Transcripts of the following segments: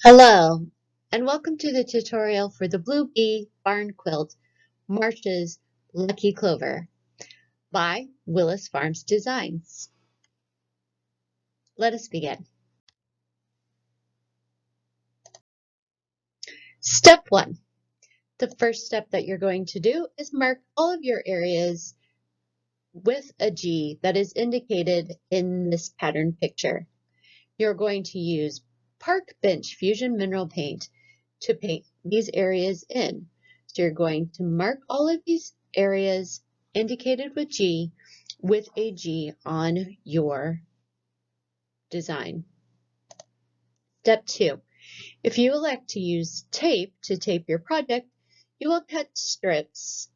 Hello, and welcome to the tutorial for the Blue Bee Barn Quilt, March's Lucky Clover by Willis Farms Designs. Let us begin. Step 1. The first step that you're going to do is mark all of your areas with a G that is indicated in this pattern picture. You're going to use Park Bench Fusion Mineral Paint to paint these areas in. So you're going to mark all of these areas indicated with G with a G on your design. Step 2. If you elect to use tape to tape your project, you will cut strips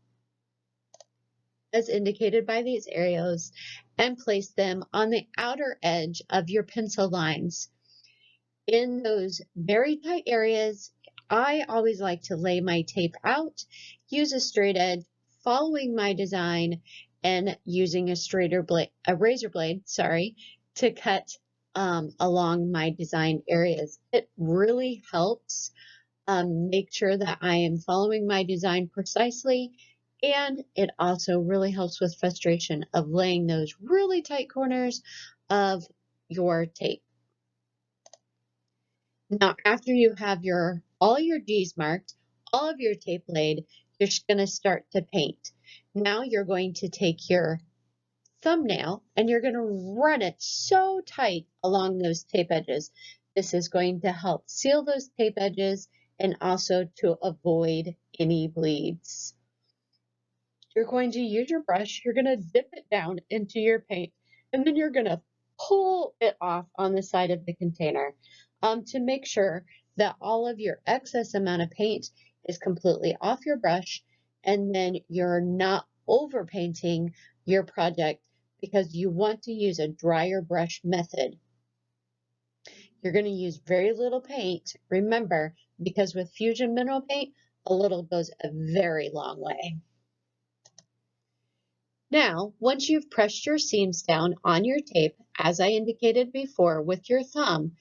as indicated by these arrows and place them on the outer edge of your pencil lines. In those very tight areas, I always like to lay my tape out, use a straight edge, following my design, and using a razor blade, to cut along my design areas. It really helps make sure that I am following my design precisely, and it also really helps with frustration of laying those really tight corners of your tape. Now, after you have all your G's marked, all of your tape laid, you're going to start to paint. Now you're going to take your thumbnail and you're going to run it so tight along those tape edges. This is going to help seal those tape edges and also to avoid any bleeds. You're going to use your brush, you're going to dip it down into your paint, and then you're going to pull it off on the side of the container to make sure that all of your excess amount of paint is completely off your brush, and then you're not over painting your project because you want to use a drier brush method. You're going to use very little paint, remember, because with Fusion Mineral Paint, a little goes a very long way. Now, once you've pressed your seams down on your tape, as I indicated before with your thumb,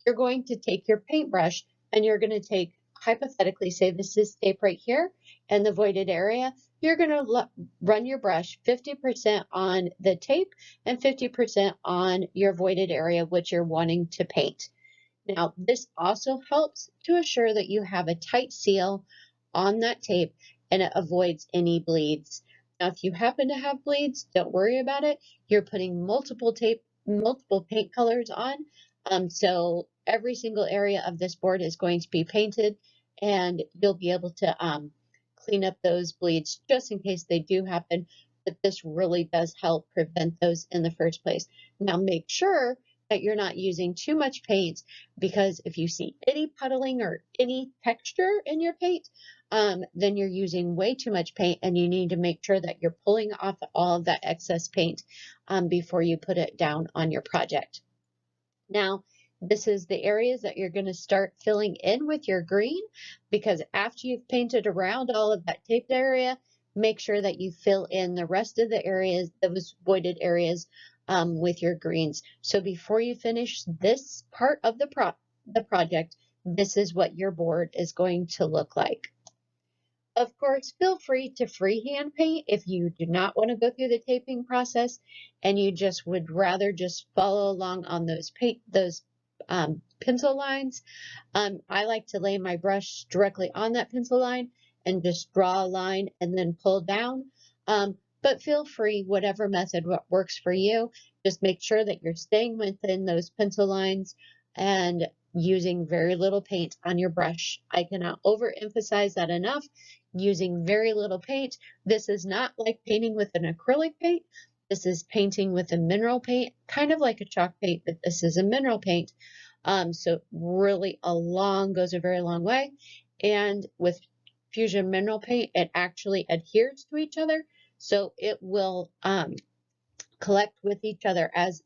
you're going to take your paintbrush and you're going to take, hypothetically, say this is tape right here and the voided area, you're going to run your brush 50% on the tape and 50% on your voided area, which you're wanting to paint. Now, this also helps to assure that you have a tight seal on that tape and it avoids any bleeds. Now, if you happen to have bleeds, don't worry about it. You're putting multiple paint colors on. So every single area of this board is going to be painted and you'll be able to clean up those bleeds just in case they do happen. But this really does help prevent those in the first place. Now, make sure that you're not using too much paint, because if you see any puddling or any texture in your paint, then you're using way too much paint and you need to make sure that you're pulling off all of that excess paint before you put it down on your project. Now, this is the areas that you're going to start filling in with your green, because after you've painted around all of that taped area, make sure that you fill in the rest of the areas, those voided areas, with your greens. So before you finish this part of the project, this is what your board is going to look like. Of course, feel free to freehand paint if you do not want to go through the taping process and you just would rather just follow along on those pencil lines. I like to lay my brush directly on that pencil line and just draw a line and then pull down. But feel free, whatever method works for you. Just make sure that you're staying within those pencil lines and using very little paint on your brush. I cannot overemphasize that enough. Using very little paint. This is not like painting with an acrylic paint. This is painting with a mineral paint, kind of like a chalk paint, but this is a mineral paint. So really goes a very long way. And with Fusion Mineral Paint, it actually adheres to each other. So it will collect with each other as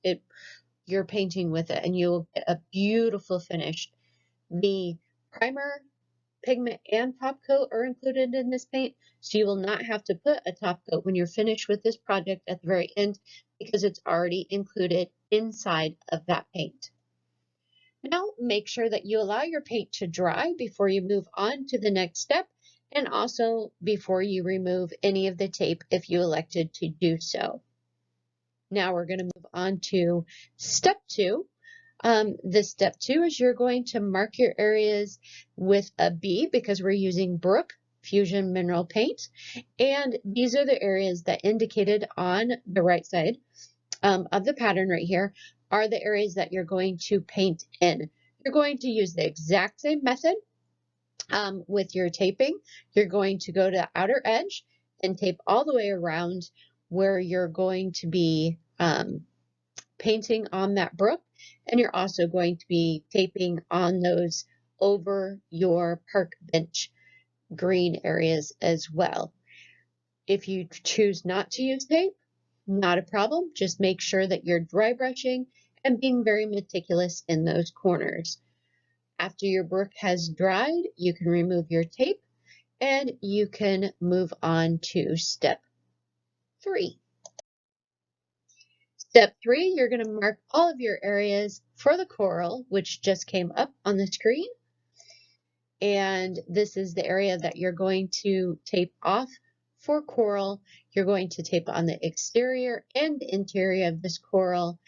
you're painting with it, and you'll get a beautiful finish. The primer, pigment, and top coat are included in this paint, so you will not have to put a top coat when you're finished with this project at the very end, because it's already included inside of that paint. Now make sure that you allow your paint to dry before you move on to the next step, and also before you remove any of the tape if you elected to do so. Now we're going to move on to step 2. This step 2 is you're going to mark your areas with a B because we're using Brook Fusion Mineral Paint. And these are the areas that indicated on the right side of the pattern right here are the areas that you're going to paint in. You're going to use the exact same method with your taping. You're going to go to outer edge and tape all the way around where you're going to be painting on that brook, and you're also going to be taping on those over your park bench green areas as well. If you choose not to use tape, not a problem. Just make sure that you're dry brushing and being very meticulous in those corners. After your brook has dried, you can remove your tape and you can move on to step 3. Step 3, you're going to mark all of your areas for the coral, which just came up on the screen. And this is the area that you're going to tape off for coral. You're going to tape on the exterior and interior of this coral.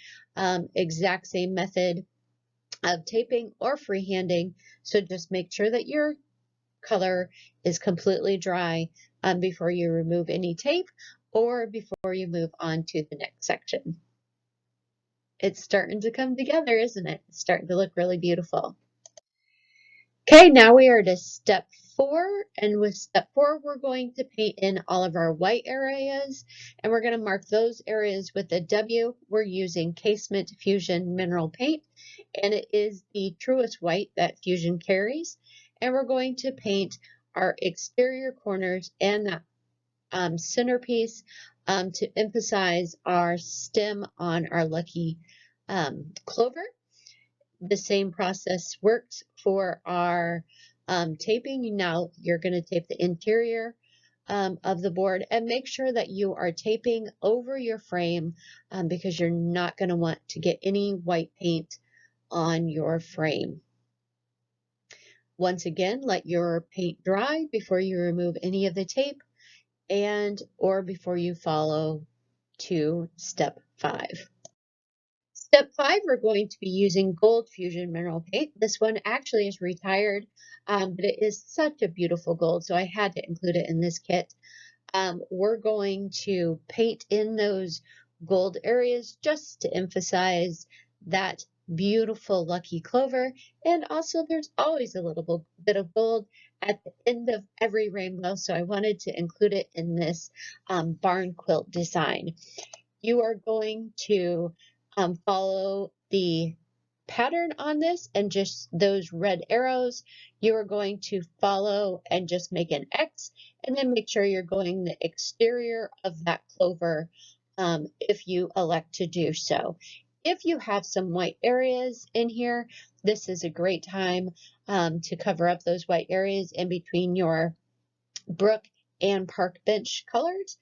Exact same method of taping or freehanding. So just make sure that your color is completely dry before you remove any tape or before you move on to the next section. It's starting to come together, isn't it? It's starting to look really beautiful. Okay, now we are to step 4, and with step 4, we're going to paint in all of our white areas, and we're going to mark those areas with a W. We're using Casement Fusion Mineral Paint, and it is the truest white that Fusion carries, and we're going to paint our exterior corners and that centerpiece to emphasize our stem on our lucky clover. The same process works for our taping. Now you're going to tape the interior of the board, and make sure that you are taping over your frame because you're not going to want to get any white paint on your frame. Once again, let your paint dry before you remove any of the tape and or before you follow to step 5. Step 5, we're going to be using Gold Fusion Mineral Paint. This one actually is retired, but it is such a beautiful gold, so I had to include it in this kit. We're going to paint in those gold areas just to emphasize that beautiful lucky clover, and also there's always a little bit of gold at the end of every rainbow, so I wanted to include it in this barn quilt design. You are going to follow the pattern on this, and just those red arrows you are going to follow and just make an X, and then make sure you're going the exterior of that clover if you elect to do so. If you have some white areas in here, this is a great time to cover up those white areas in between your brook and park bench colors.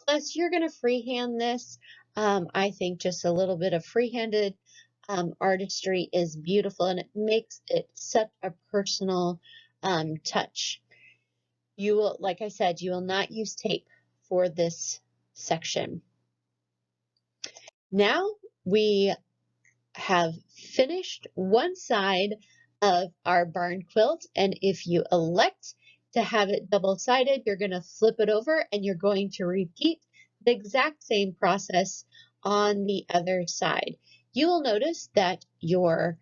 Plus, you're going to freehand this. I think just a little bit of freehanded artistry is beautiful, and it makes it such a personal touch. You will, like I said, you will not use tape for this section. Now we have finished one side of our barn quilt, and if you elect to have it double-sided, you're going to flip it over and you're going to repeat the exact same process on the other side. You will notice that your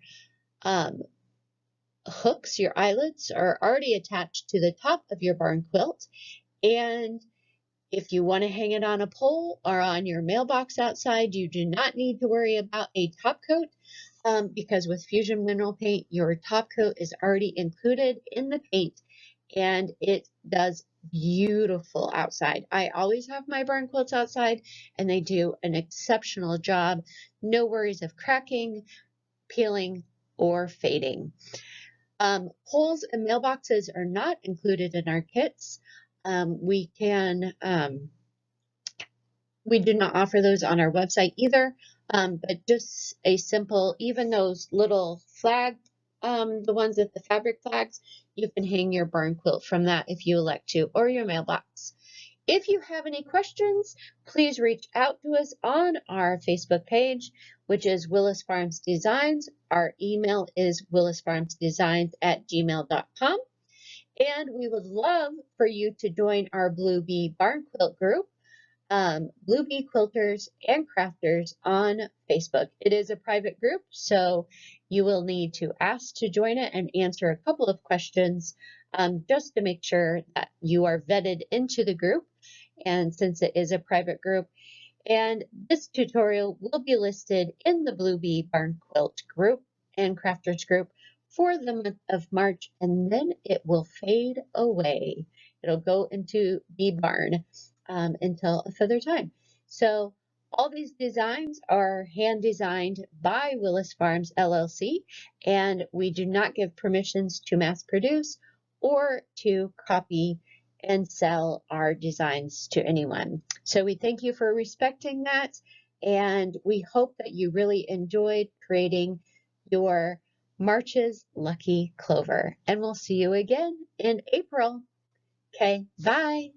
hooks, your eyelets, are already attached to the top of your barn quilt, and if you want to hang it on a pole or on your mailbox outside, you do not need to worry about a top coat because with Fusion Mineral Paint, your top coat is already included in the paint, and it does beautiful outside. I always have my barn quilts outside, and they do an exceptional job. No worries of cracking, peeling, or fading. Poles and mailboxes are not included in our kits. We do not offer those on our website either. but just a simple, even those little flag, the ones with the fabric flags, you can hang your barn quilt from that if you elect to, or your mailbox. If you have any questions, please reach out to us on our Facebook page, which is Willis Farms Designs. Our email is willisfarmsdesigns@gmail.com. And we would love for you to join our Blue Bee Barn Quilt group, Blue Bee Quilters and Crafters on Facebook. It is a private group, so you will need to ask to join it and answer a couple of questions just to make sure that you are vetted into the group. And since it is a private group, and this tutorial will be listed in the Blue Bee Barn Quilt group and Crafters group for the month of March, and then it will fade away. It'll go into Bee Barn until a further time. So all these designs are hand designed by Willis Farms LLC, and we do not give permissions to mass produce or to copy and sell our designs to anyone. So we thank you for respecting that, and we hope that you really enjoyed creating your March's Lucky Clover. And we'll see you again in April. Okay, bye.